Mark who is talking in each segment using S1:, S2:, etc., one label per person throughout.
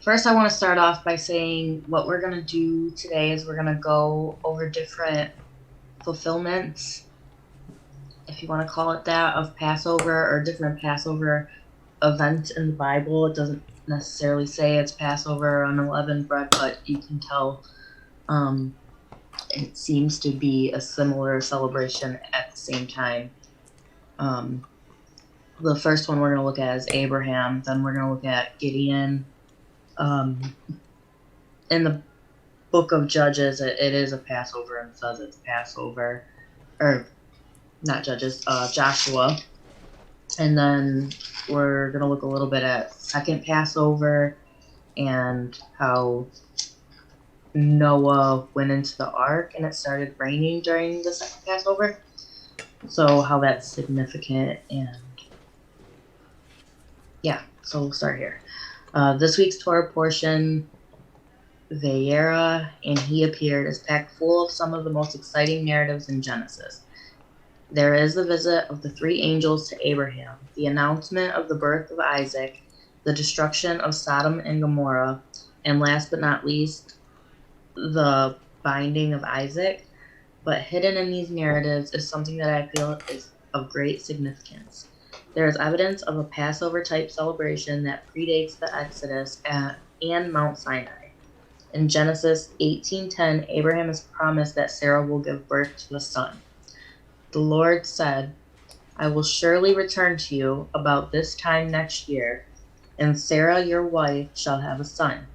S1: First, I want to start off by saying what we're going to do today is we're going to go over different fulfillments, if you want to call it that, of Passover or different Passover events in the Bible. It doesn't necessarily say it's Passover or Unleavened Bread, but you can tell it seems to be a similar celebration at the same time. The first one we're going to look at is Abraham. Then we're going to look at Gideon. In the book of Judges, it is a Passover and says it's Passover, or not Judges, Joshua. And then we're going to look a little bit at second Passover and how Noah went into the ark and it started raining during the second Passover. So how that's significant, and yeah, so we'll start here. This week's Torah portion, Vayera, and he appeared, is packed full of some of the most exciting narratives in Genesis. There is the visit of the three angels to Abraham, the announcement of the birth of Isaac, the destruction of Sodom and Gomorrah, and last but not least, the binding of Isaac. But hidden in these narratives is something that I feel is of great significance. There is evidence of a Passover-type celebration that predates the Exodus and Mount Sinai. In Genesis 18:10, Abraham is promised that Sarah will give birth to a son. The Lord said, "I will surely return to you about this time next year, and Sarah your wife shall have a son."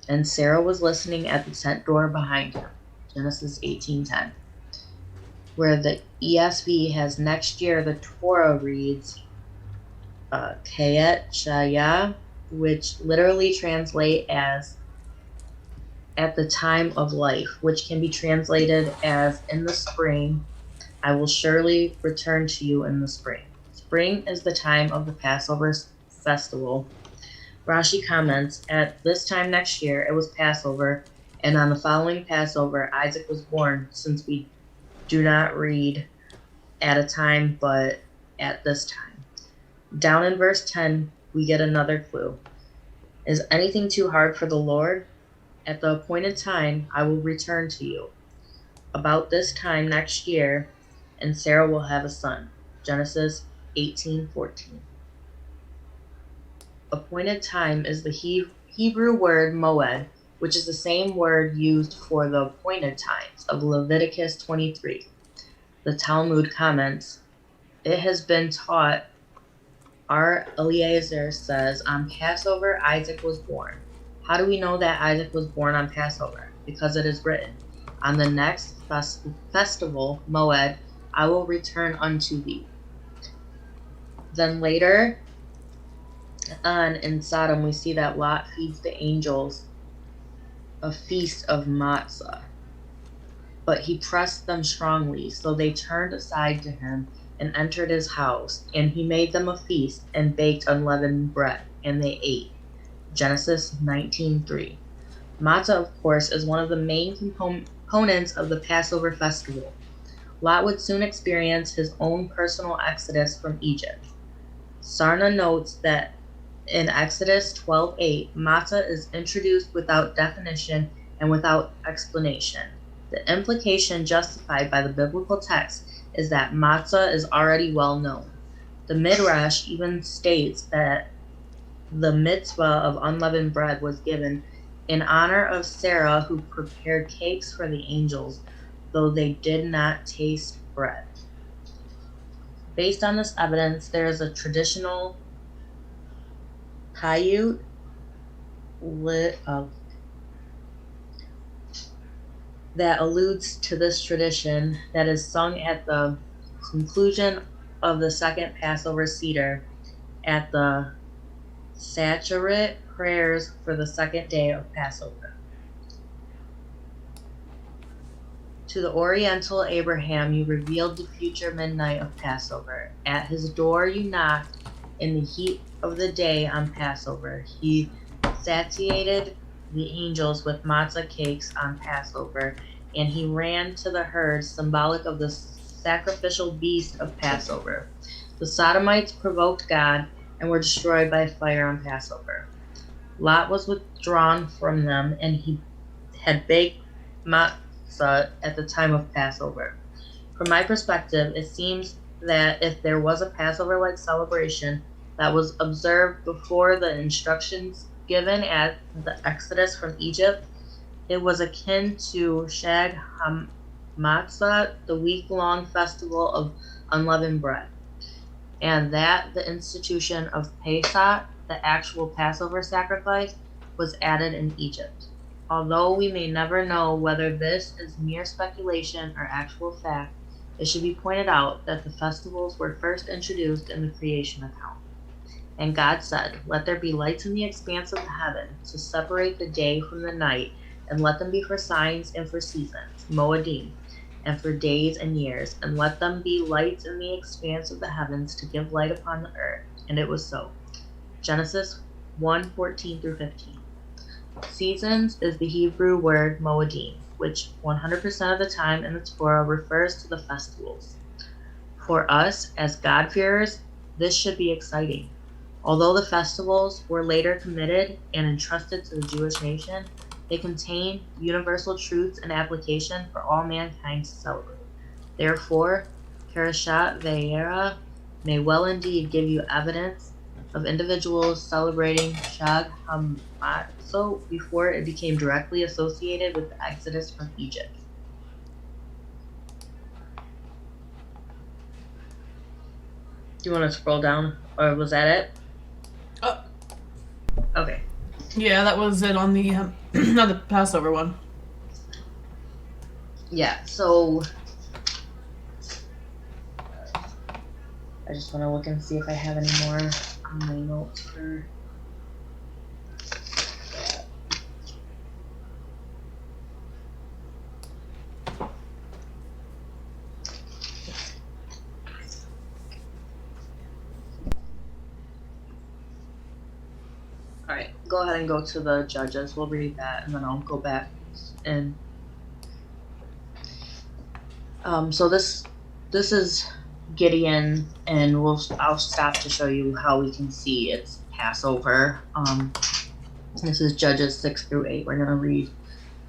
S1: And Sarah was listening at the tent door behind him. Genesis 18:10. Where the ESV has next year, the Torah reads Kayet Shaya, which literally translate as at the time of life, which can be translated as in the spring. I will surely return to you in the spring. Spring is the time of the Passover festival. Rashi comments, at this time next year it was Passover, and on the following Passover Isaac was born, since we do not read at a time, but at this time. Down in verse 10, we get another clue. Is anything too hard for the Lord? At the appointed time, I will return to you. About this time next year, and Sarah will have a son. Genesis 18:14. Appointed time is the Hebrew word moed, which is the same word used for the appointed times of Leviticus 23. The Talmud comments, it has been taught, our Eliezer says, on Passover Isaac was born. How do we know that Isaac was born on Passover? Because it is written, on the next festival, Moed, I will return unto thee. Then later on in Sodom, we see that Lot feeds the angels a feast of matzah, but he pressed them strongly, so they turned aside to him and entered his house, and he made them a feast and baked unleavened bread, and they ate. Genesis 19:3. Matzah, of course, is one of the main components of the Passover festival. Lot would soon experience his own personal exodus from Egypt. Sarna notes that in Exodus 12:8, matzah is introduced without definition and without explanation. The implication justified by the biblical text is that matzah is already well known. The Midrash even states that the mitzvah of unleavened bread was given in honor of Sarah, who prepared cakes for the angels, though they did not taste bread. Based on this evidence, there is a traditional Payut that alludes to this tradition that is sung at the conclusion of the second Passover Seder at the Saturate prayers for the second day of Passover. To the Oriental Abraham, you revealed the future midnight of Passover. At his door you knocked in the heat of the day on Passover. He satiated the angels with matzah cakes on Passover, and he ran to the herd, symbolic of the sacrificial beast of Passover. The Sodomites provoked God and were destroyed by fire on Passover. Lot was withdrawn from them, and he had baked matzah at the time of Passover. From my perspective, it seems that if there was a Passover-like celebration that was observed before the instructions given at the Exodus from Egypt, it was akin to Shag HaMatzah, the week-long festival of Unleavened Bread, and that the institution of Pesach, the actual Passover sacrifice, was added in Egypt. Although we may never know whether this is mere speculation or actual fact, it should be pointed out that the festivals were first introduced in the creation account. And God said, "Let there be lights in the expanse of the heaven to separate the day from the night, and let them be for signs and for seasons, Moedim, and for days and years, and let them be lights in the expanse of the heavens to give light upon the earth." And it was so. Genesis 1:14-15. Seasons is the Hebrew word Moedim, which 100% of the time in the Torah refers to the festivals. For us, as God-fearers, this should be exciting. Although the festivals were later committed and entrusted to the Jewish nation, they contain universal truths and application for all mankind to celebrate. Therefore, Parashat Vayera may well indeed give you evidence of individuals celebrating Shag HaMatzah before it became directly associated with the Exodus from Egypt. Do you want to scroll down, or was that it?
S2: Oh.
S1: Okay.
S2: Yeah, that was it on the on the Passover one.
S1: Yeah, so I just want to look and see if I have any more on my notes for that. Alright, go ahead and go to the Judges. We'll read that, and then I'll go back and so this is Gideon, and I'll stop to show you how we can see it's Passover. This is Judges 6-8. We're gonna read.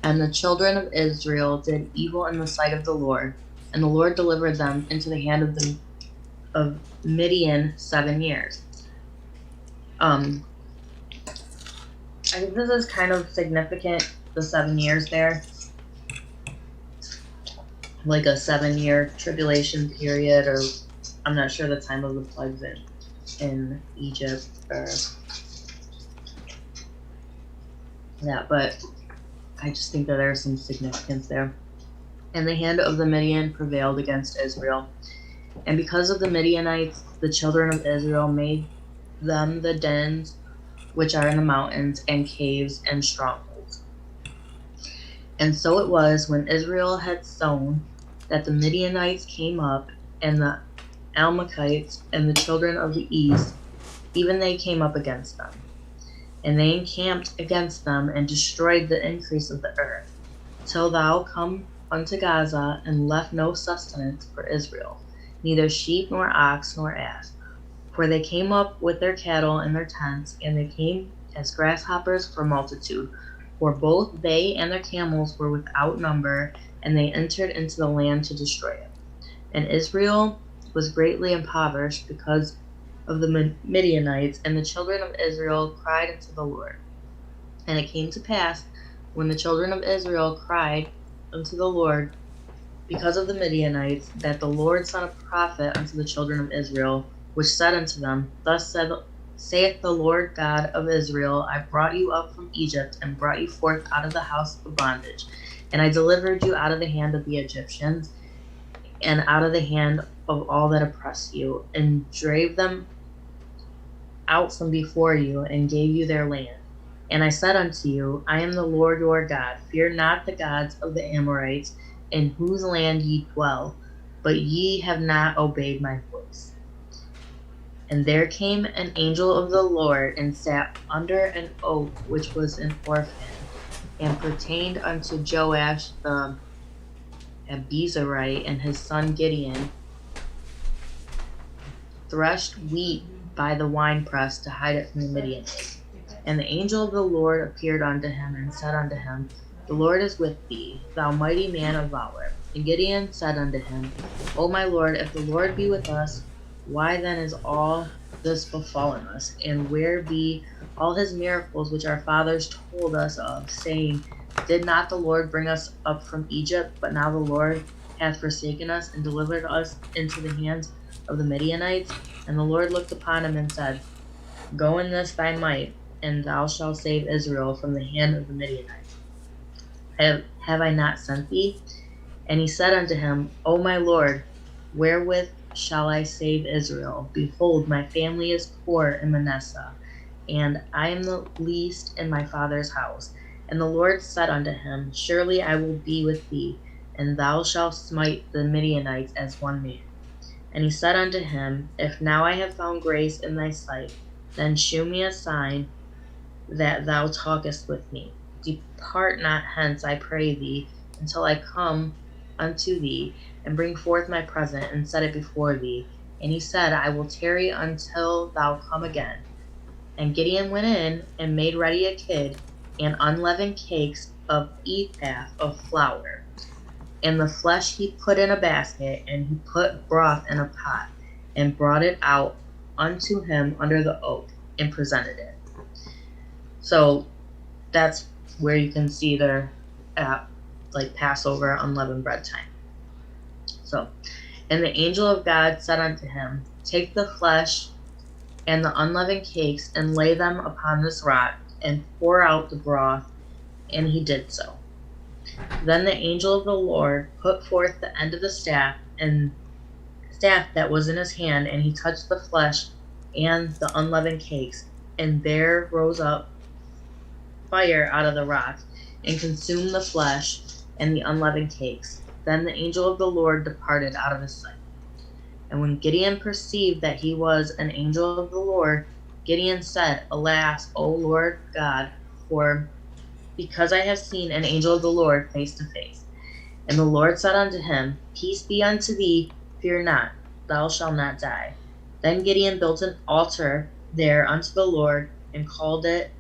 S1: And the children of Israel did evil in the sight of the Lord, and the Lord delivered them into the hand of Midian 7 years. I think this is kind of significant, the 7 years there. Like a 7-year tribulation period, or I'm not sure the time of the plagues in Egypt or that, but I just think that there's some significance there. And the hand of the Midian prevailed against Israel. And because of the Midianites, the children of Israel made them the dens which are in the mountains, and caves, and strongholds. And so it was, when Israel had sown, that the Midianites came up, and the Amalekites, and the children of the east, even they came up against them. And they encamped against them, and destroyed the increase of the earth, till thou come unto Gaza, and left no sustenance for Israel, neither sheep, nor ox, nor ass. For they came up with their cattle and their tents, and they came as grasshoppers for multitude. For both they and their camels were without number, and they entered into the land to destroy it. And Israel was greatly impoverished because of the Midianites, and the children of Israel cried unto the Lord. And it came to pass, when the children of Israel cried unto the Lord because of the Midianites, that the Lord sent a prophet unto the children of Israel, which said unto them, Thus saith the Lord God of Israel, I brought you up from Egypt, and brought you forth out of the house of bondage. And I delivered you out of the hand of the Egyptians, and out of the hand of all that oppress you, and drave them out from before you, and gave you their land. And I said unto you, I am the Lord your God. Fear not the gods of the Amorites, in whose land ye dwell, but ye have not obeyed my voice. And there came an angel of the Lord, and sat under an oak which was an orphan, and pertained unto Joash the Abizarite, and his son Gideon threshed wheat by the winepress to hide it from the Midianites. And the angel of the Lord appeared unto him, and said unto him, The Lord is with thee, thou mighty man of valor. And Gideon said unto him, O my Lord, if the Lord be with us, why then is all this befallen us? And where be all his miracles which our fathers told us of, saying, Did not the Lord bring us up from Egypt? But now the Lord hath forsaken us, and delivered us into the hands of the Midianites. And the Lord looked upon him and said, Go in this thy might, and thou shalt save Israel from the hand of the Midianites. Have I not sent thee? And he said unto him, O my Lord, wherewith shall I save Israel? Behold, my family is poor in Manasseh, and I am the least in my father's house. And the Lord said unto him, Surely I will be with thee, and thou shalt smite the Midianites as one man. And he said unto him, If now I have found grace in thy sight, then shew me a sign that thou talkest with me. Depart not hence, I pray thee, until I come unto thee, and bring forth my present, and set it before thee. And he said, I will tarry until thou come again. And Gideon went in, and made ready a kid, and unleavened cakes of ephah of flour. And the flesh he put in a basket, and he put broth in a pot, and brought it out unto him under the oak, and presented it. So that's where you can see they're at like Passover, unleavened bread time. So, and the angel of God said unto him, Take the flesh and the unleavened cakes, and lay them upon this rock, and pour out the broth. And he did so. Then the angel of the Lord put forth the end of the staff that was in his hand, and he touched the flesh and the unleavened cakes, and there rose up fire out of the rock, and consumed the flesh and the unleavened cakes. Then the angel of the Lord departed out of his sight. And when Gideon perceived that he was an angel of the Lord, Gideon said, Alas, O Lord God, for because I have seen an angel of the Lord face to face. And the Lord said unto him, Peace be unto thee, fear not, thou shalt not die. Then Gideon built an altar there unto the Lord, and called it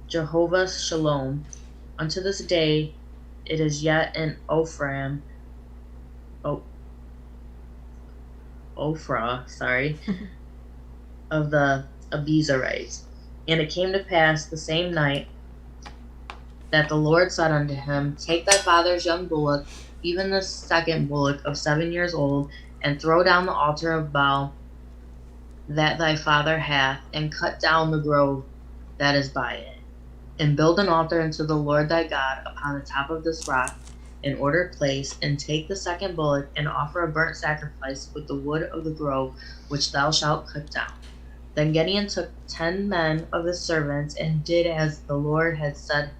S1: Jehovah Shalom. Unto this day it is yet in Ophrah, of the Abiezrites. And it came to pass the same night that the Lord said unto him, Take thy father's young bullock, even the second bullock of 7 years old, and throw down the altar of Baal that thy father hath, and cut down the grove that is by it, and build an altar unto the Lord thy God upon the top of this rock, in ordered place, and take the second bullock, and offer a burnt sacrifice with the wood of the grove which thou shalt cut down. Then Gideon took 10 men of his servants, and did as the Lord had said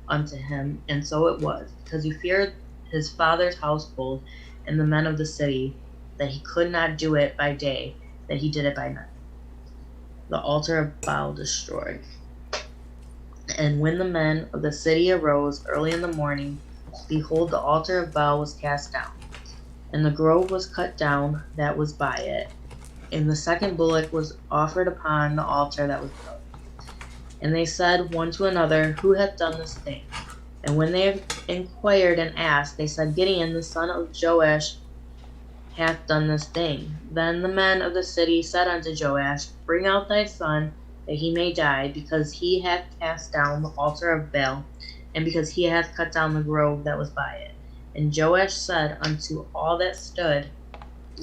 S1: unto him, and so it was, because he feared his father's household and the men of the city, that he could not do it by day, that he did it by night. The altar of Baal destroyed. And when the men of the city arose early in the morning, behold, the altar of Baal was cast down, and the grove was cut down that was by it, and the second bullock was offered upon the altar that was built. And they said one to another, Who hath done this thing? And when they inquired and asked, they said, Gideon, the son of Joash, hath done this thing. Then the men of the city said unto Joash, Bring out thy son, that he may die, because he hath cast down the altar of Baal, and because he hath cut down the grove that was by it. And Joash said unto all that stood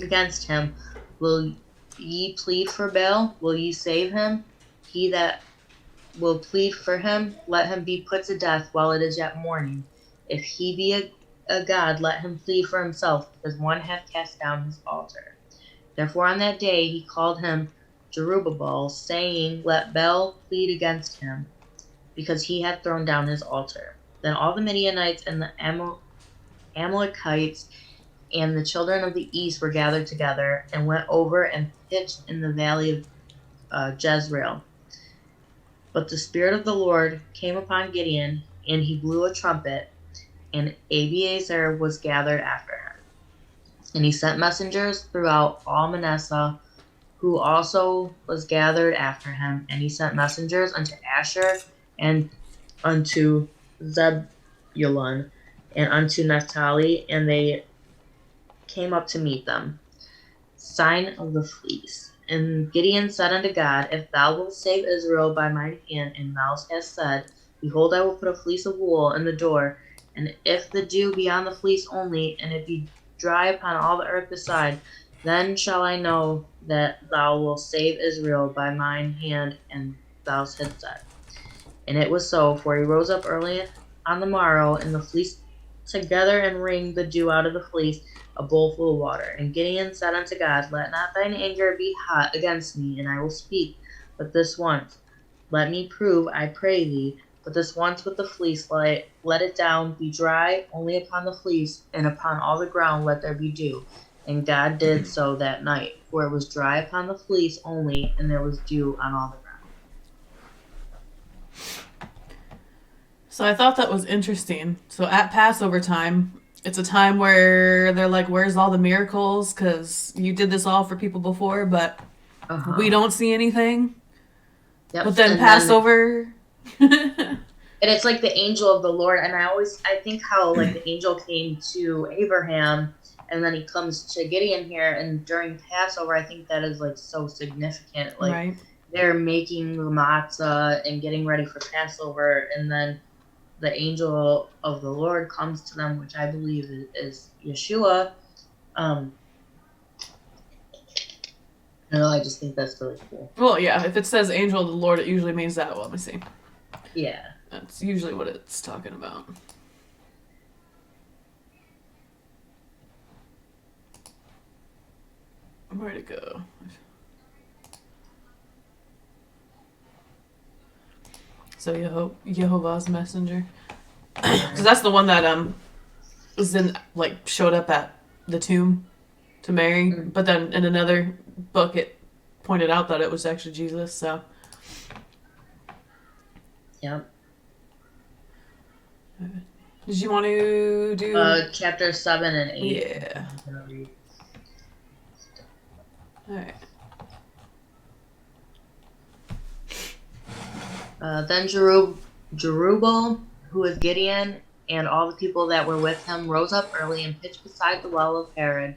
S1: against him, Will ye plead for Baal? Will ye save him? He that will plead for him, let him be put to death while it is yet morning. If he be a god, let him plead for himself, because one hath cast down his altar. Therefore on that day he called him Jerubbaal, saying, Let Baal plead against him, because he hath thrown down his altar. Then all the Midianites and the Amalekites and the children of the east were gathered together, and went over and pitched in the valley of Jezreel. But the Spirit of the Lord came upon Gideon, and he blew a trumpet, and Abiezer was gathered after him. And he sent messengers throughout all Manasseh who also was gathered after him, and he sent messengers unto Asher and unto Zebulun and unto Naphtali, and they came up to meet them. Sign of the fleece. And Gideon said unto God, If thou wilt save Israel by mine hand, and thou hast said, Behold, I will put a fleece of wool in the door, and if the dew be on the fleece only, and it be dry upon all the earth beside, then shall I know that thou wilt save Israel by mine hand, and thou hast said. And it was so, for he rose up early on the morrow, and the fleece together, and wringed the dew out of the fleece, a bowl full of water. And Gideon said unto God, Let not thine anger be hot against me, and I will speak but this once. Let me prove, I pray thee, but this once with the fleece, let it down, be dry only upon the fleece, and upon all the ground let there be dew. And God did so that night, for it was dry upon the fleece only, and there was dew on all the ground.
S2: So I thought that was interesting. So at Passover time, it's a time where they're like, where's all the miracles? Because you did this all for people before, but we don't see anything.
S1: Yep.
S2: But then Passover...
S1: And it's like the angel of the Lord. And I think how like the angel came to Abraham, and then he comes to Gideon here. And during Passover, I think that is like so significant. Like
S2: right.
S1: They're making the matzah and getting ready for Passover. And then the angel of the Lord comes to them, which I believe is Yeshua. I just think that's really cool.
S2: Well, yeah, if it says angel of the Lord, it usually means that. Well, let me see.
S1: Yeah.
S2: That's usually what it's talking about. Where'd it go? So Jehovah's messenger. Because that's the one that showed up at the tomb to Mary. Mm-hmm. But then in another book it pointed out that it was actually Jesus, so.
S1: Yep.
S2: Did you want to do
S1: chapter 7 and 8?
S2: Yeah. Alright.
S1: Then Jerubbaal, who was Gideon, and all the people that were with him, rose up early and pitched beside the well of Herod.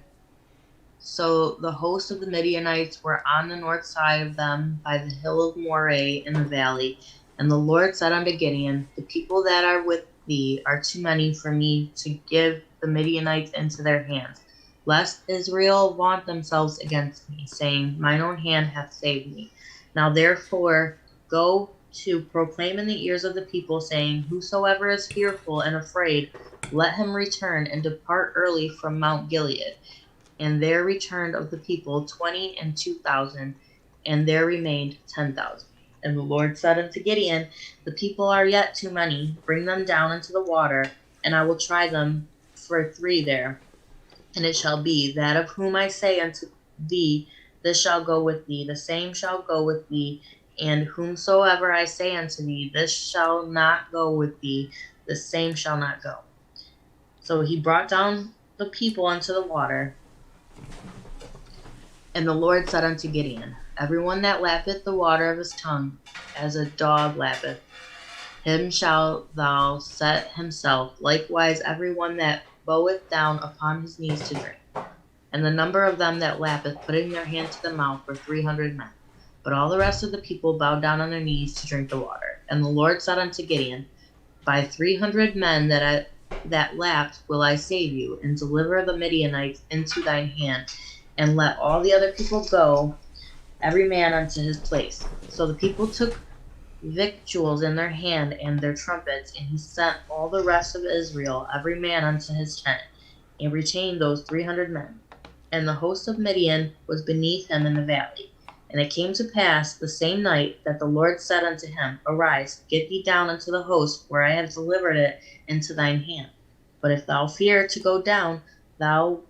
S1: So the host of the Midianites were on the north side of them by the hill of Moreh in the valley. And the Lord said unto Gideon, The people that are with thee are too many for me to give the Midianites into their hands, lest Israel vaunt themselves against me, saying, Mine own hand hath saved me. Now therefore go to proclaim in the ears of the people, saying, Whosoever is fearful and afraid, let him return and depart early from Mount Gilead. And there returned of the people 22,000, and there remained 10,000. And the Lord said unto Gideon, The people are yet too many. Bring them down into the water, and I will try them for 3 there. And it shall be, that of whom I say unto thee, This shall go with thee, the same shall go with thee. And whomsoever I say unto thee, This shall not go with thee, the same shall not go. So he brought down the people unto the water. And the Lord said unto Gideon, Everyone that lappeth the water of his tongue, as a dog lappeth, him shalt thou set himself. Likewise everyone that boweth down upon his knees to drink. And the number of them that lappeth, putting their hand to the mouth, were 300 men. But all the rest of the people bowed down on their knees to drink the water. And the Lord said unto Gideon, By 300 men that lapped will I save you, and deliver the Midianites into thine hand, and let all the other people go, every man unto his place. So the people took victuals in their hand and their trumpets, and he sent all the rest of Israel, every man unto his tent, and retained those 300 men. And the host of Midian was beneath him in the valley. And it came to pass the same night that the Lord said unto him, Arise, get thee down unto the host, where I have delivered it into thine hand. But if thou fear to go down, thou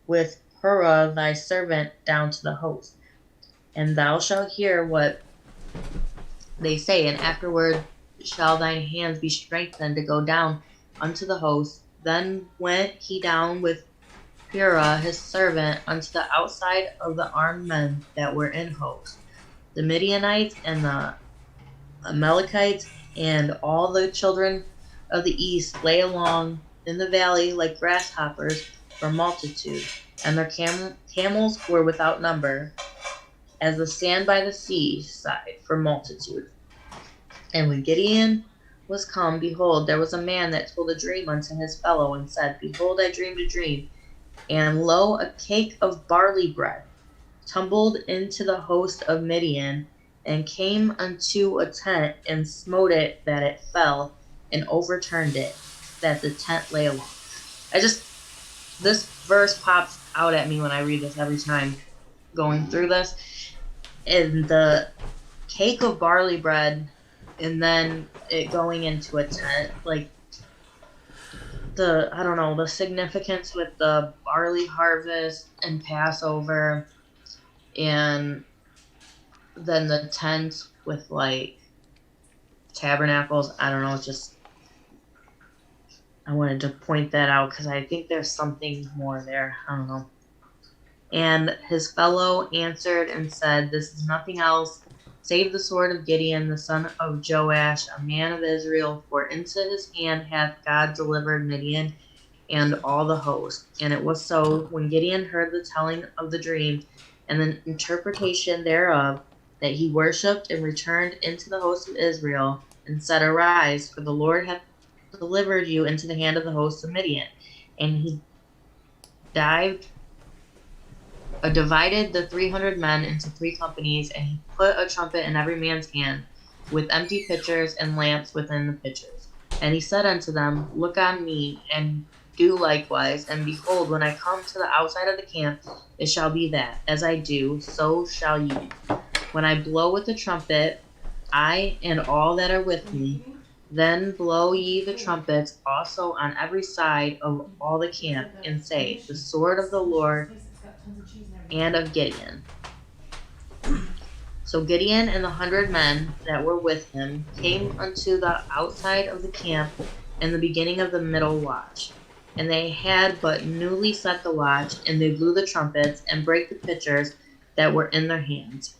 S1: with Hurrah thy servant down to the host. And thou shalt hear what they say, and afterward shall thine hands be strengthened to go down unto the host. Then went he down with Purah his servant unto the outside of the armed men that were in host. The Midianites and the Amalekites and all the children of the east lay along in the valley like grasshoppers for multitude, and their camels were without number, as the sand by the sea side for multitude. And when Gideon was come, behold, there was a man that told a dream unto his fellow, and said, Behold, I dreamed a dream, and lo, a cake of barley bread tumbled into the host of Midian, and came unto a tent, and smote it that it fell, and overturned it, that the tent lay along. This verse pops out at me when I read this every time going through this. And the cake of barley bread, and then it going into a tent, like the significance with the barley harvest and Passover, and then the tent with like tabernacles. I don't know, it's just I wanted to point that out because I think there's something more there. I don't know. And his fellow answered and said, This is nothing else save the sword of Gideon, the son of Joash, a man of Israel, for into his hand hath God delivered Midian and all the host. And it was so, when Gideon heard the telling of the dream and the interpretation thereof, that he worshipped and returned into the host of Israel, and said, Arise, for the Lord hath delivered you into the hand of the host of Midian. And he divided the 300 men into 3 companies, and he put a trumpet in every man's hand, with empty pitchers and lamps within the pitchers. And he said unto them, Look on me, and do likewise. And behold, when I come to the outside of the camp, it shall be that, as I do, so shall ye do. When I blow with the trumpet, I and all that are with me, then blow ye the trumpets also on every side of all the camp, and say, The sword of the Lord and of Gideon. So Gideon and the 100 men that were with him came unto the outside of the camp in the beginning of the middle watch. And they had but newly set the watch, and they blew the trumpets, and brake the pitchers that were in their hands.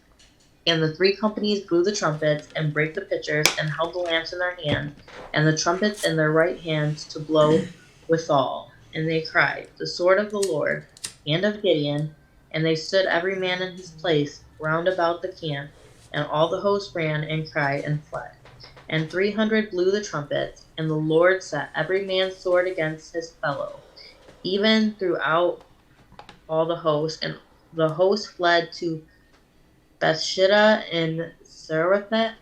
S1: And the 3 companies blew the trumpets, and brake the pitchers, and held the lamps in their hands, and the trumpets in their right hands to blow withal. And they cried, The sword of the Lord and of Gideon. And they stood every man in his place round about the camp, and all the host ran and cried and fled. And 300 blew the trumpets, and the Lord set every man's sword against his fellow, even throughout all the host. And the host fled to Bethshitta and Zerath,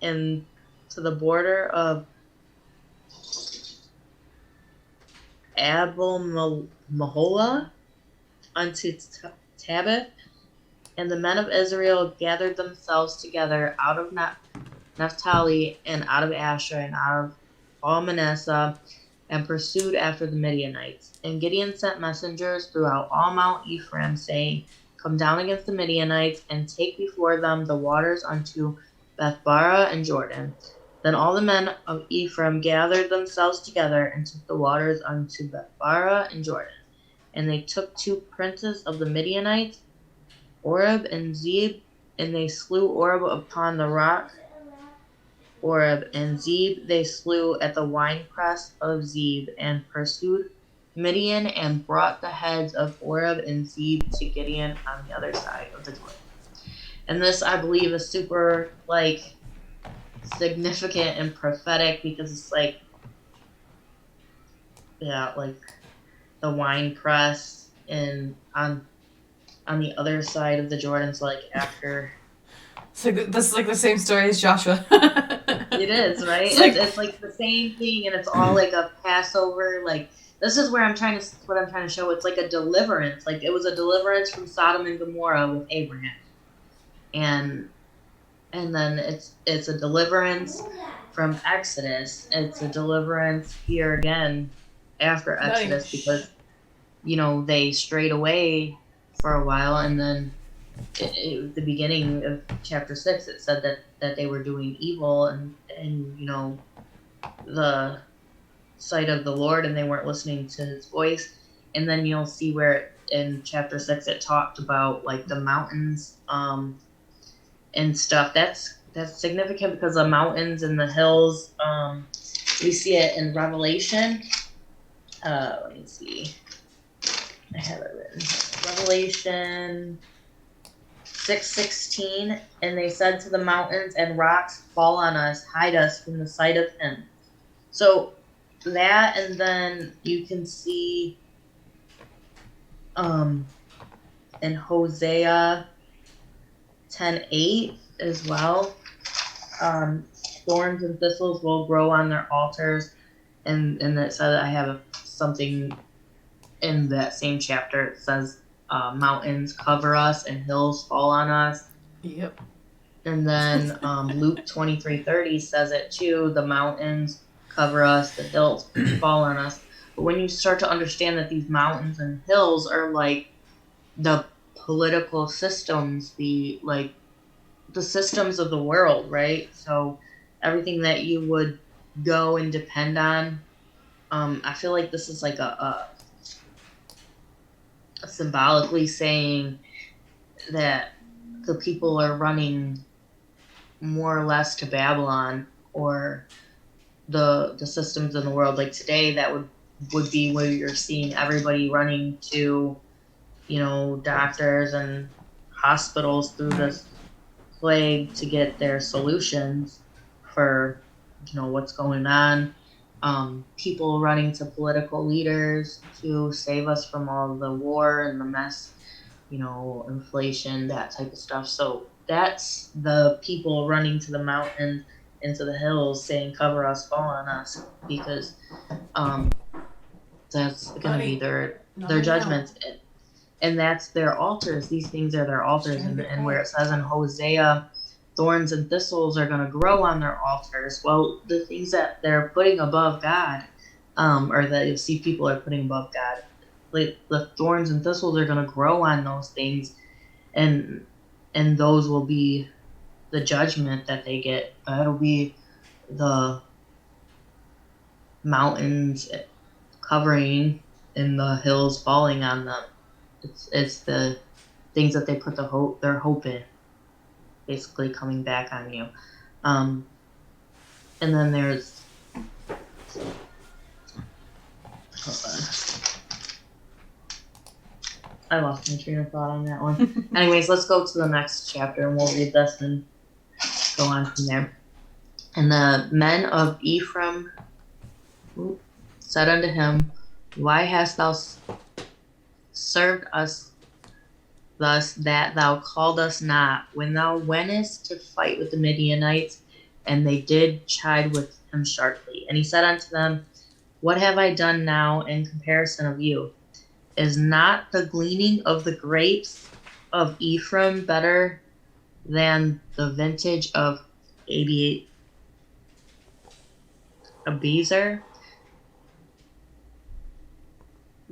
S1: and to the border of Abel Mahola unto Tabith. And the men of Israel gathered themselves together out of Naphtali, and out of Asher, and out of all Manasseh, and pursued after the Midianites. And Gideon sent messengers throughout all Mount Ephraim, saying, Come down against the Midianites, and take before them the waters unto Bethbara and Jordan. Then all the men of Ephraim gathered themselves together, and took the waters unto Bethbara and Jordan. And they took 2 princes of the Midianites, Oreb and Zeb, and they slew Oreb upon the rock Oreb, and Zeb they slew at the winepress of Zeb, and pursued Midian, and brought the heads of Oreb and Zeb to Gideon on the other side of the Jordan. And this, I believe, is super, significant and prophetic, because it's the wine press, and on the other side of the Jordan's after.
S2: So this is the same story as Joshua.
S1: It is, right? It's the same thing, and it's all a Passover. This is what I'm trying to show. It's like a deliverance. It was a deliverance from Sodom and Gomorrah with Abraham, and then it's a deliverance from Exodus. It's a deliverance here again after Exodus, because they strayed away for a while, and then the beginning of chapter 6, it said that they were doing evil, and the sight of the Lord, and they weren't listening to his voice. And then you'll see where in chapter 6 it talked about like the mountains and stuff. That's significant because the mountains and the hills, we see it in Revelation. Let me see. I have it written here. Revelation 6:16, and they said to the mountains and rocks, fall on us, hide us from the sight of him. So that, and then you can see in Hosea 10:8 as well. Thorns and thistles will grow on their altars, and it said I have something in that same chapter. It says mountains cover us and hills fall on us.
S2: Yep.
S1: And then Luke 23:30 says it too. The mountains cover us, the hills fall on us. But when you start to understand that these mountains and hills are like the political systems, the systems of the world, right? So everything that you would go and depend on, I feel like this is like a symbolically saying that the people are running more or less to Babylon, or the systems in the world. Like today, that would be where you're seeing everybody running to, doctors and hospitals through this plague to get their solutions for, what's going on. People running to political leaders to save us from all the war and the mess, inflation, that type of stuff. So that's the people running to the mountains and to the hills saying, cover us, fall on us, because that's going to be their judgments. And that's their altars. These things are their altars. And where it says in Hosea, thorns and thistles are going to grow on their altars. Well, the things that they're putting above God, or that you'll see people are putting above God, like the thorns and thistles are going to grow on those things, and those will be the judgment that they get. It'll be the mountains covering and the hills falling on them. It's the things that they put their hope in, basically coming back on you. And then there's, hold on, I lost my train of thought on that one. Anyways, let's go to the next chapter and we'll read this and go on from there. And the men of Ephraim said unto him, why hast thou served us thus, that thou called us not, when thou wentest to fight with the Midianites? And they did chide with him sharply. And he said unto them, what have I done now in comparison of you? Is not the gleaning of the grapes of Ephraim better than the vintage of Abiezer?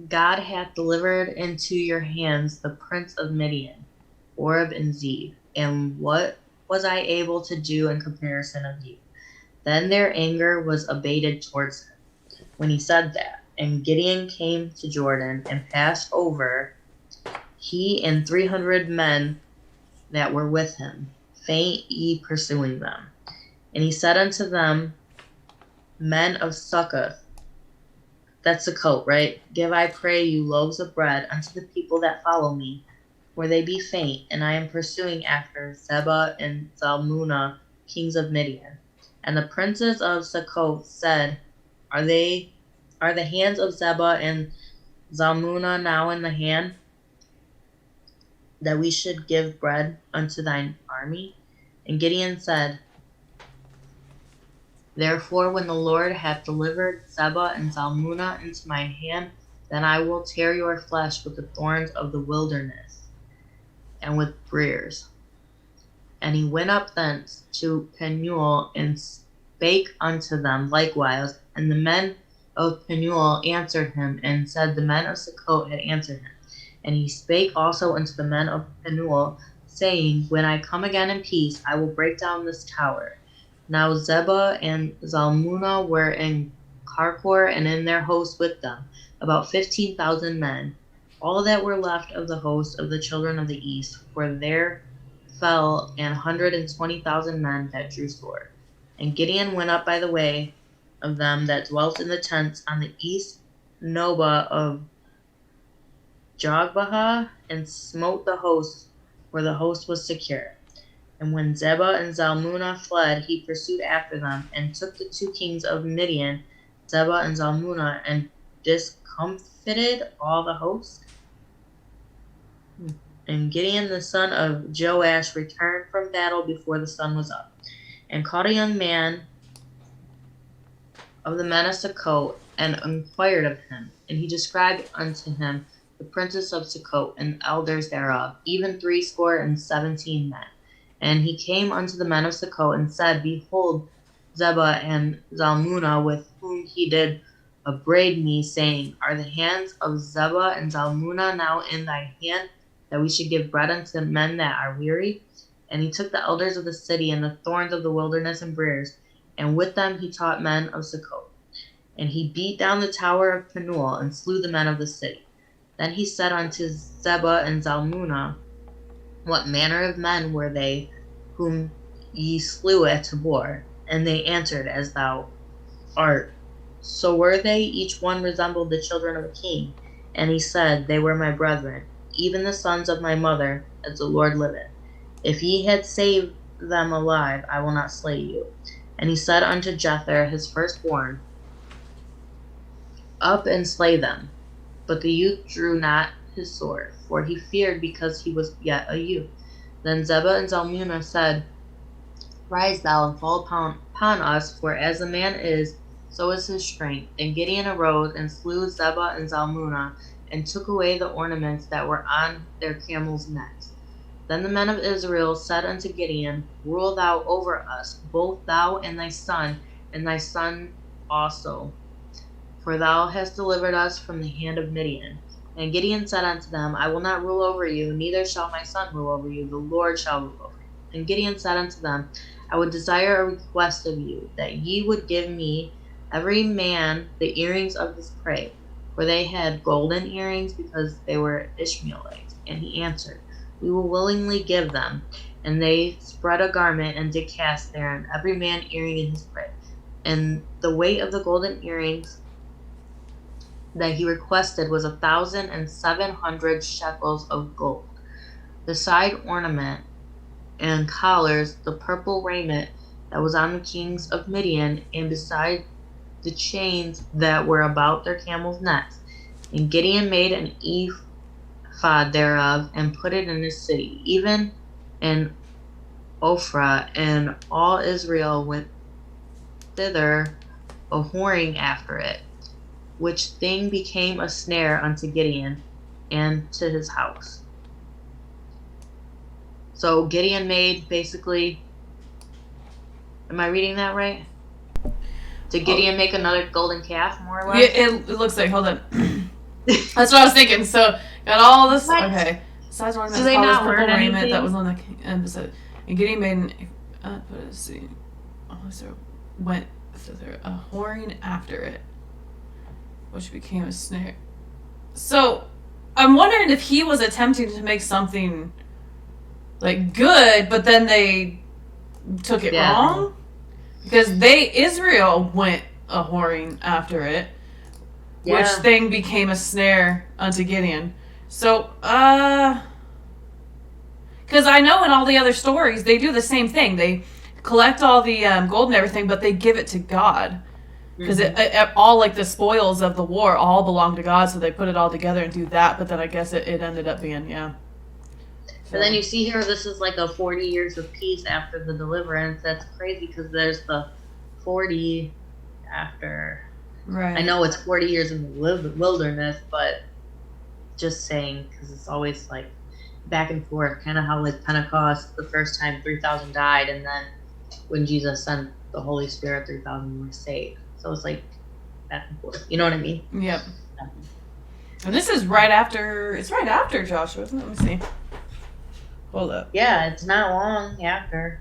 S1: God hath delivered into your hands the prince of Midian, Oreb and Zeb, and what was I able to do in comparison of you? Then their anger was abated towards him when he said that. And Gideon came to Jordan and passed over, he and 300 men that were with him, faint ye pursuing them. And he said unto them, men of Succoth, that's the coat, right? Give, I pray you, loaves of bread unto the people that follow me, for they be faint, and I am pursuing after Zebah and Zalmunna, kings of Midian. And the princes of Succoth said, Are the hands of Zebah and Zalmunna now in the hand, that we should give bread unto thine army? And Gideon said, therefore, when the Lord hath delivered Zebah and Zalmunna into mine hand, then I will tear your flesh with the thorns of the wilderness, and with briers. And he went up thence to Penuel, and spake unto them likewise. And the men of Penuel answered him, and said, the men of Succoth had answered him. And he spake also unto the men of Penuel, saying, when I come again in peace, I will break down this tower. Now Zebah and Zalmunna were in Karkor, and in their host with them, about 15,000 men, all that were left of the host of the children of the east, for there fell 120,000 men that drew sword. And Gideon went up by the way of them that dwelt in the tents on the east Nobah of Jogbehah, and smote the host, for the host was secure. And when Zebah and Zalmunna fled, he pursued after them, and took the 2 kings of Midian, Zebah and Zalmunna, and discomfited all the host. And Gideon the son of Joash returned from battle before the sun was up, and caught a young man of the men of Sukkot, and inquired of him. And he described unto him the princes of Sukkot, and elders thereof, even 70 men. And he came unto the men of Sukkot, and said, Behold, Zebah and Zalmunna, with whom he did upbraid me, saying, Are the hands of Zebah and Zalmunna now in thy hand, that we should give bread unto men that are weary? And he took the elders of the city, and the thorns of the wilderness, and briers, and with them he taught men of Sukkot. And he beat down the tower of Penuel, and slew the men of the city. Then he said unto Zebah and Zalmunna, What manner of men were they whom ye slew at Tabor? And they answered, As thou art. So were they, each one resembled the children of a king. And he said, They were my brethren, even the sons of my mother, as the Lord liveth. If ye had saved them alive, I will not slay you. And he said unto Jether, his firstborn, Up and slay them. But the youth drew not his sword, for he feared, because he was yet a youth. Then Zebah and Zalmunna said, Rise thou and fall upon us, for as a man is, so is his strength. And Gideon arose and slew Zebah and Zalmunna, and took away the ornaments that were on their camels' necks. Then the men of Israel said unto Gideon, Rule thou over us, both thou and thy son also, for thou hast delivered us from the hand of Midian. And Gideon said unto them, I will not rule over you, neither shall my son rule over you, the Lord shall rule over you. And Gideon said unto them, I would desire a request of you, that ye would give me every man the earrings of his prey. For they had golden earrings, because they were Ishmaelites. And he answered, We will willingly give them. And they spread a garment, and did cast therein every man earring in his prey. And the weight of the golden earrings that he requested was 1,700 shekels of gold. The side ornament and collars, the purple raiment that was on the kings of Midian, and beside the chains that were about their camels' necks. And Gideon made an ephod thereof, and put it in his city, even in Ophrah, and all Israel went thither a whoring after it, which thing became a snare unto Gideon and to his house. So Gideon made, basically, am I reading that right? Did Gideon make another golden calf, more or less?
S2: Yeah, it looks like, hold on. That's what I was thinking. So, got all this,
S1: What?
S2: Okay. Besides ornaments,
S1: So they
S2: collars,
S1: not
S2: purple
S1: learn
S2: raiment
S1: anything?
S2: that was on the episode. And Gideon made let's see. Also went thither a whoring after it, which became a snare. So, I'm wondering if he was attempting to make something like good, but then they took it wrong, because Israel went a whoring after it, which thing became a snare unto Gideon. So, because I know in all the other stories they do the same thing. They collect all the gold and everything, but they give it to God. Because all like the spoils of the war all belong to God, so they put it all together and do that. But then I guess it ended up being, So.
S1: And then you see here, this is like a 40 years of peace after the deliverance. That's crazy, because there's the 40 after.
S2: Right.
S1: I know it's 40 years in the wilderness, but just saying, because it's always like back and forth, kind of how like Pentecost, the first time 3,000 died, and then when Jesus sent the Holy Spirit, 3,000 were saved. So it's like back and forth. You know what I mean?
S2: Yep. And this is right after Joshua, isn't it? Let me see. Hold up.
S1: Yeah, it's not long after.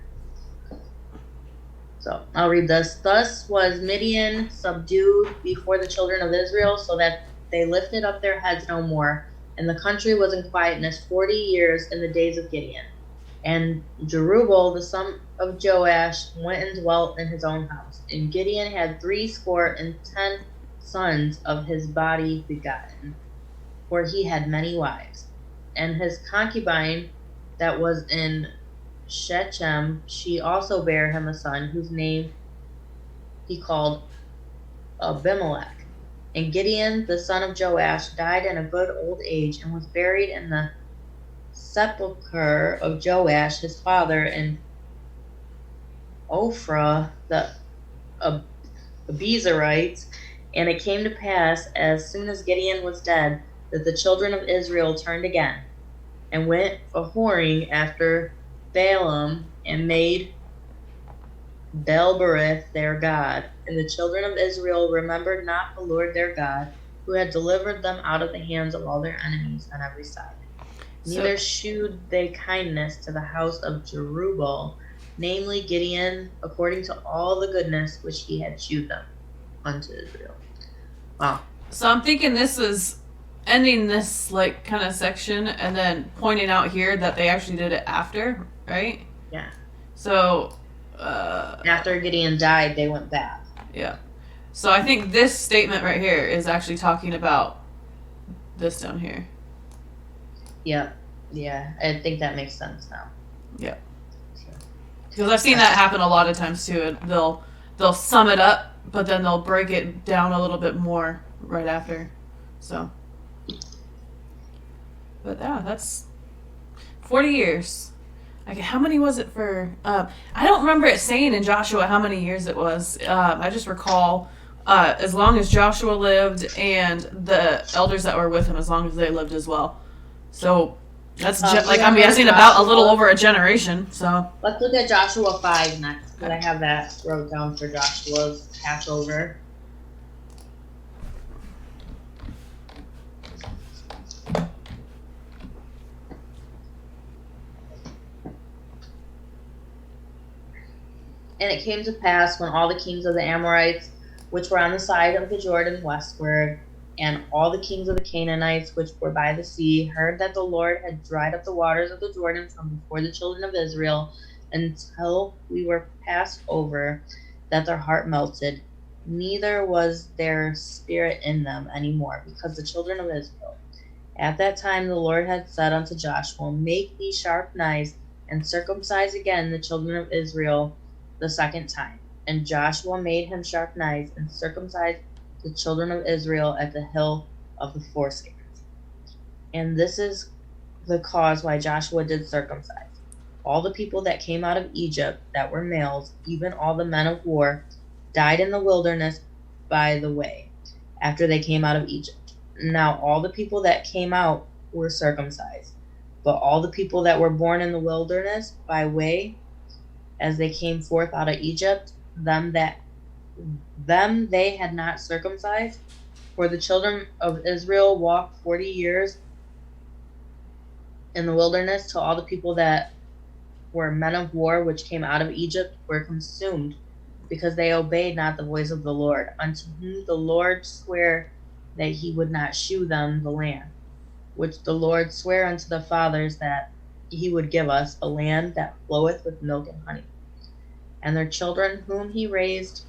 S1: So I'll read this. Thus was Midian subdued before the children of Israel, so that they lifted up their heads no more. And the country was in quietness 40 years in the days of Gideon. And Jerubbaal, the son of Joash, went and dwelt in his own house. And Gideon had 70 sons of his body begotten, for he had many wives. And his concubine that was in Shechem, she also bare him a son, whose name he called Abimelech. And Gideon, the son of Joash, died in a good old age, and was buried in the sepulchre of Joash his father in Ophrah the Abiezrites. And it came to pass, as soon as Gideon was dead, that the children of Israel turned again, and went a-whoring after Balaam, and made Baalberith their god. And the children of Israel remembered not the Lord their God, who had delivered them out of the hands of all their enemies on every side. Neither shewed they kindness to the house of Jerubbaal, namely Gideon, according to all the goodness which he had shewed them unto Israel. Wow.
S2: So I'm thinking this is ending this like kind of section and then pointing out here that they actually did it after, right?
S1: Yeah.
S2: So
S1: after Gideon died, they went back.
S2: Yeah. So I think this statement right here is actually talking about this down here.
S1: Yep. Yeah. I think that makes sense now.
S2: Yeah. Because I've seen that happen a lot of times too. They'll sum it up, but then they'll break it down a little bit more right after. So. But yeah, that's 40 years. Like, how many was it for? I don't remember it saying in Joshua how many years it was. I just recall as long as Joshua lived and the elders that were with him, as long as they lived as well. So that's I'm guessing about a little over a generation. So
S1: let's look at Joshua 5 next, because I have that wrote down for Joshua's Passover. And it came to pass, when all the kings of the Amorites, which were on the side of the Jordan westward, and all the kings of the Canaanites, which were by the sea, heard that the Lord had dried up the waters of the Jordan from before the children of Israel, until we were passed over, that their heart melted, neither was their spirit in them any more, because the children of Israel. At that time the Lord had said unto Joshua, Make thee sharp knives, and circumcise again the children of Israel the second time. And Joshua made him sharp knives, and circumcised the children of Israel at the hill of the foreskins. And this is the cause why Joshua did circumcise all the people that came out of Egypt, that were males, even all the men of war, died in the wilderness by the way, after they came out of Egypt. Now all the people that came out were circumcised, but all the people that were born in the wilderness by way, as they came forth out of Egypt, them they had not circumcised. For the children of Israel walked 40 years in the wilderness, till all the people that were men of war which came out of Egypt were consumed, because they obeyed not the voice of the Lord, unto whom the Lord sware that he would not shew them the land, which the Lord sware unto the fathers that he would give us, a land that floweth with milk and honey. And their children whom he raised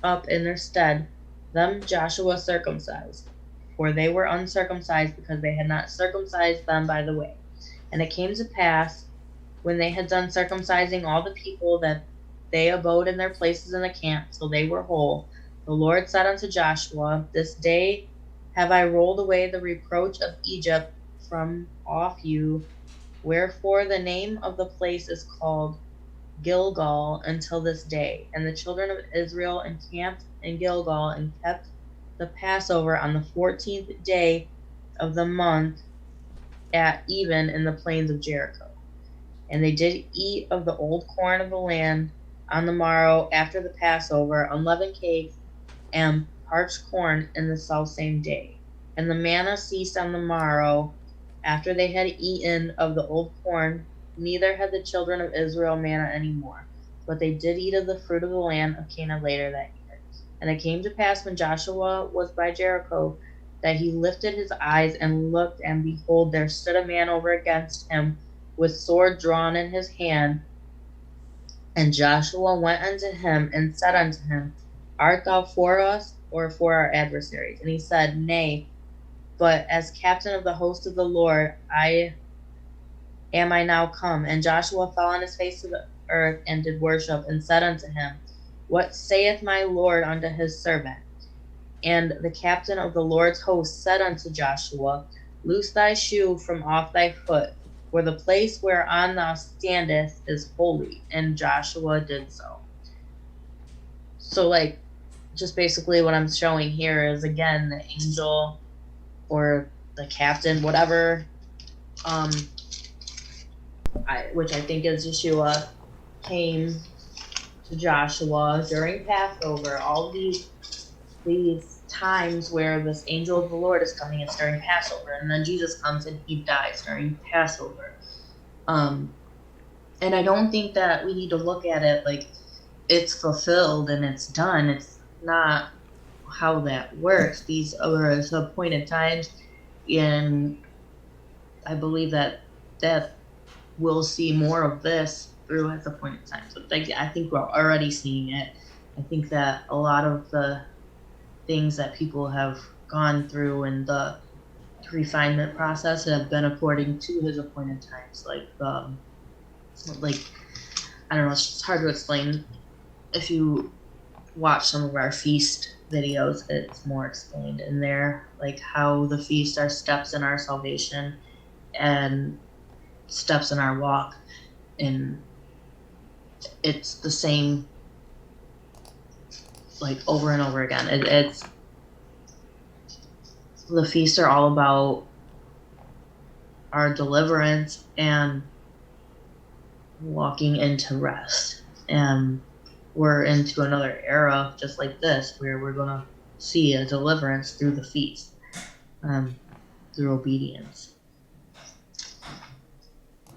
S1: up in their stead, them Joshua circumcised, for they were uncircumcised, because they had not circumcised them by the way. And it came to pass, when they had done circumcising all the people, that they abode in their places in the camp till they were whole. The Lord said unto Joshua, This day have I rolled away the reproach of Egypt from off you, wherefore the name of the place is called Gilgal until this day. And the children of Israel encamped in Gilgal, and kept the Passover on the 14th day of the month at even in the plains of Jericho. And they did eat of the old corn of the land on the morrow after the Passover, unleavened cakes and parched corn in the selfsame day. And the manna ceased on the morrow after they had eaten of the old corn, neither had the children of Israel manna any more. but they did eat of the fruit of the land of Canaan later that year. And it came to pass when Joshua was by Jericho that he lifted his eyes and looked, and behold, there stood a man over against him with sword drawn in his hand. And Joshua went unto him and said unto him, Art thou for us or for our adversaries? And he said, Nay, but as captain of the host of the Lord, I now come. And Joshua fell on his face to the earth and did worship, and said unto him, What saith my Lord unto his servant? And the captain of the Lord's host said unto Joshua, Loose thy shoe from off thy foot, for the place whereon thou standest is holy. And Joshua did so. So, like, just basically what I'm showing here is, again, the angel or the captain, whatever, which I think is Yeshua, came to Joshua during Passover. All these times where this angel of the Lord is coming, it's during Passover, and then Jesus comes and he dies during Passover. And I don't think that we need to look at it like it's fulfilled and it's done. It's not how that works. These are appointed times, and I believe that we'll see more of this through its appointed times. So I think we're already seeing it. I think that a lot of the things that people have gone through in the refinement process have been according to his appointed times. Like I don't know, it's hard to explain. If you watch some of our feast videos, it's more explained in there, like how the feasts are steps in our salvation and steps in our walk, and it's the same, like, over and over again. It's the feasts are all about our deliverance and walking into rest, and we're into another era just like this where we're going to see a deliverance through the feast, through obedience.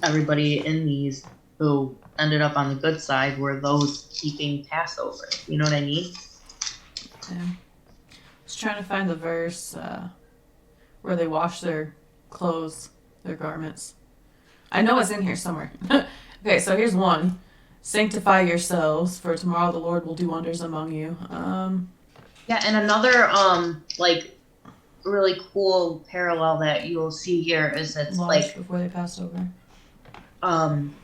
S1: Everybody in these who ended up on the good side were those keeping Passover. You know what I mean?
S2: Yeah. I was trying to find the verse where they wash their clothes, their garments. I know it's in here somewhere. Okay, so here's one. Sanctify yourselves, for tomorrow the Lord will do wonders among you.
S1: Yeah, and another like really cool parallel that you'll see here is it's like
S2: before they pass over.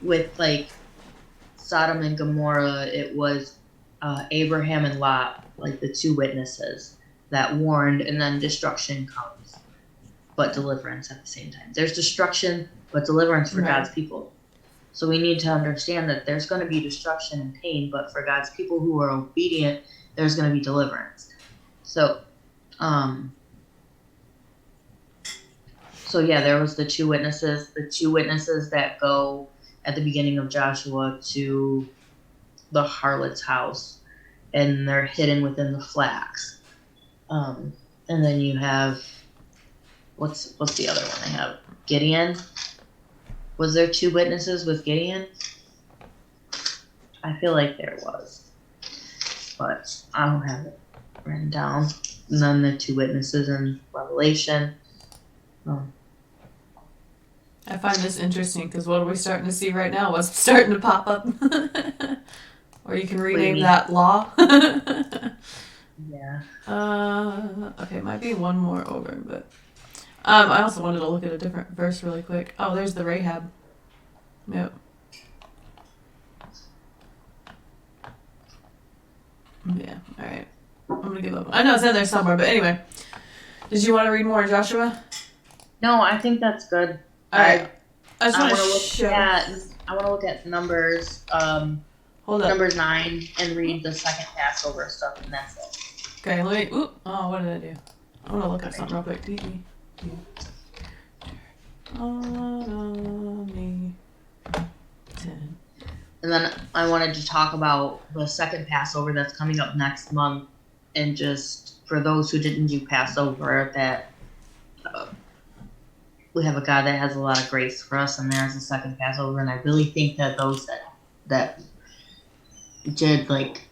S1: With like Sodom and Gomorrah, it was Abraham and Lot, like the two witnesses that warned, and then destruction comes, but deliverance at the same time. There's destruction, but deliverance for God's people. So we need to understand that there's going to be destruction and pain, but for God's people who are obedient, there's going to be deliverance. So yeah, there was the two witnesses that go at the beginning of Joshua to the harlot's house, and they're hidden within the flax. And then you have, what's the other one I have? Gideon. Was there two witnesses with Gideon? I feel like there was, but I don't have it written down. And then the two witnesses in Revelation.
S2: I find this interesting because what are we starting to see right now? What's starting to pop up? Or you can rename that law.
S1: Yeah.
S2: Okay, might be one more over, but I also wanted to look at a different verse really quick. Oh, there's the Rahab. Yep. Yeah, alright. I'm gonna give up. I know it's in there somewhere, but anyway. Did you want to read more, Joshua?
S1: No, I think that's good.
S2: Alright. I
S1: want to look at Numbers.
S2: Hold up.
S1: Numbers 9 and read the second Passover stuff, and that's it.
S2: Okay, let me. Oop. Oh, what did I do? I want to look at something real quick.
S1: And then I wanted to talk about the second Passover that's coming up next month, and just for those who didn't do Passover, that we have a God that has a lot of grace for us, and there's a second Passover, and I really think that those that did like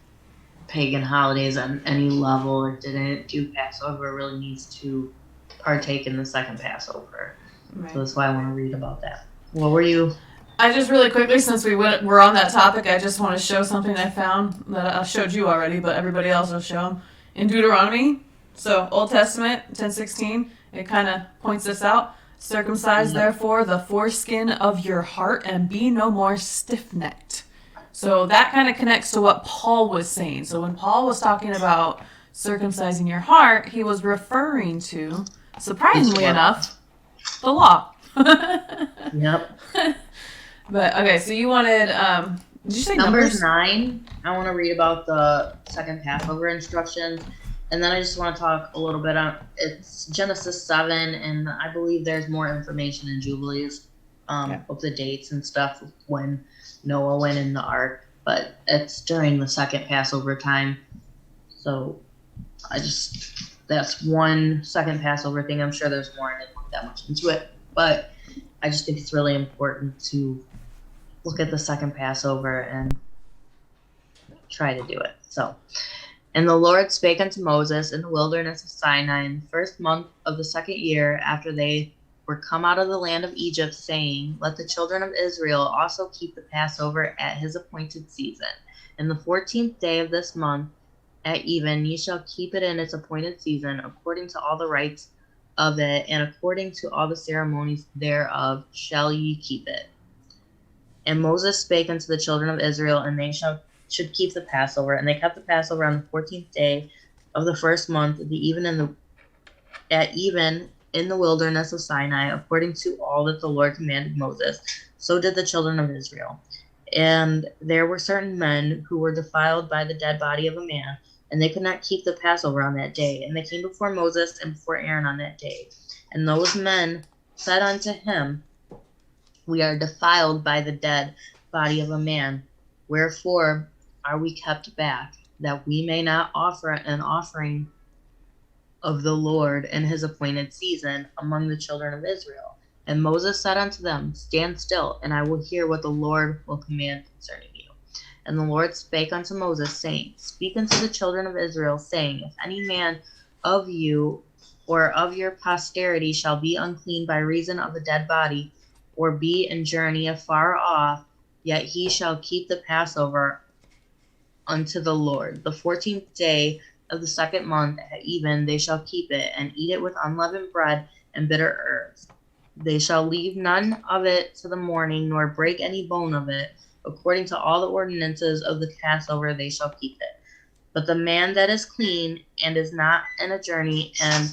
S1: pagan holidays on any level or didn't do Passover really needs to partake in the second Passover. Right. So that's why I want to read about that. What were you?
S2: I just really quickly, since we're on that topic, I just want to show something I found that I showed you already, but everybody else will show them. In Deuteronomy, so Old Testament, 10:16, it kind of points this out. Circumcise, therefore, the foreskin of your heart and be no more stiff-necked. So that kind of connects to what Paul was saying. So when Paul was talking about circumcising your heart, he was referring to, surprisingly enough, the law.
S1: Yep.
S2: But, okay, so you wanted, did you say
S1: Numbers 9? I want to read about the second Passover instructions. And then I just want to talk a little bit on, it's Genesis 7, and I believe there's more information in Jubilees of the dates and stuff when Noah went in the ark. But it's during the second Passover time. So that's one second Passover thing. I'm sure there's more. I didn't look that much into it. But I just think it's really important to look at the second Passover and try to do it. So, and the Lord spake unto Moses in the wilderness of Sinai in the first month of the second year after they were come out of the land of Egypt, saying, Let the children of Israel also keep the Passover at his appointed season. In the 14th day of this month at even ye shall keep it in its appointed season, according to all the rites of it, and according to all the ceremonies thereof shall ye keep it. And Moses spake unto the children of Israel, and they should keep the Passover. And they kept the Passover on the 14th day of the first month, at even in the wilderness of Sinai, according to all that the Lord commanded Moses. So did the children of Israel. And there were certain men who were defiled by the dead body of a man, and they could not keep the Passover on that day. And they came before Moses and before Aaron on that day. And those men said unto him, We are defiled by the dead body of a man. Wherefore are we kept back, that we may not offer an offering of the Lord in his appointed season among the children of Israel? And Moses said unto them, Stand still, and I will hear what the Lord will command concerning you. And the Lord spake unto Moses, saying, Speak unto the children of Israel, saying, If any man of you or of your posterity shall be unclean by reason of a dead body, or be in journey afar off, yet he shall keep the Passover unto the Lord. The 14th day of the second month at even they shall keep it, and eat it with unleavened bread and bitter herbs. They shall leave none of it to the morning, nor break any bone of it. According to all the ordinances of the Passover they shall keep it. But the man that is clean and is not in a journey and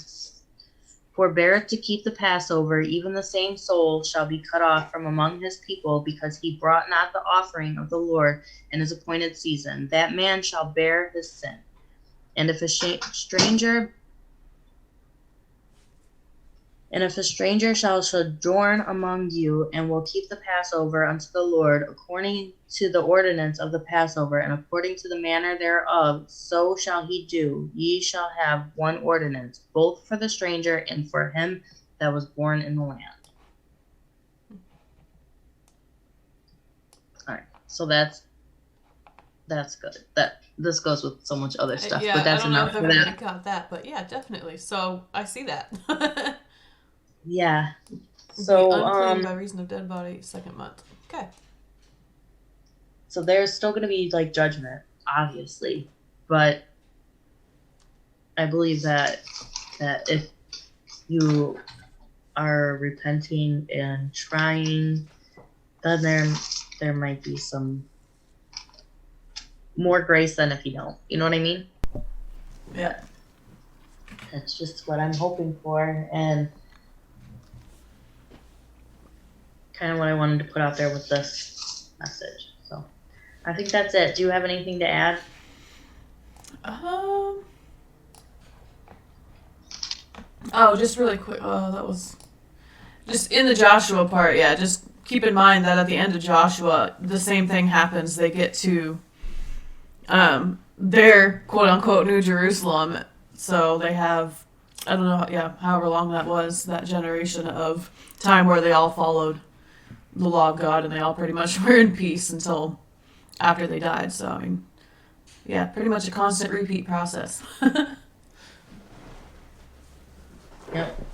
S1: forbeareth to keep the Passover, even the same soul shall be cut off from among his people, because he brought not the offering of the Lord in his appointed season. That man shall bear his sin. And if a stranger shall sojourn among you, and will keep the Passover unto the Lord, according to the ordinance of the Passover, and according to the manner thereof, so shall he do. Ye shall have one ordinance, both for the stranger and for him that was born in the land. All right, so that's good. This goes with so much other stuff, but that's enough for that. I don't know if everybody
S2: got that, but yeah, definitely. So I see that.
S1: Yeah. So
S2: unclean by reason of dead body, second month. Okay.
S1: So there's still going to be like judgment, obviously, but I believe that if you are repenting and trying, then there might be some more grace than if you don't. You know what I mean?
S2: Yeah.
S1: That's just what I'm hoping for, and kind of what I wanted to put out there with this message. So I think that's it. Do you have anything to add?
S2: Just really quick. That was just in the Joshua part. Yeah, just keep in mind that at the end of Joshua, the same thing happens. They get to their quote unquote New Jerusalem. So they have, I don't know, however long that was, that generation of time where they all followed the law of God, and they all pretty much were in peace until after they died. So, I mean, yeah, pretty much a constant repeat process.
S1: Yep.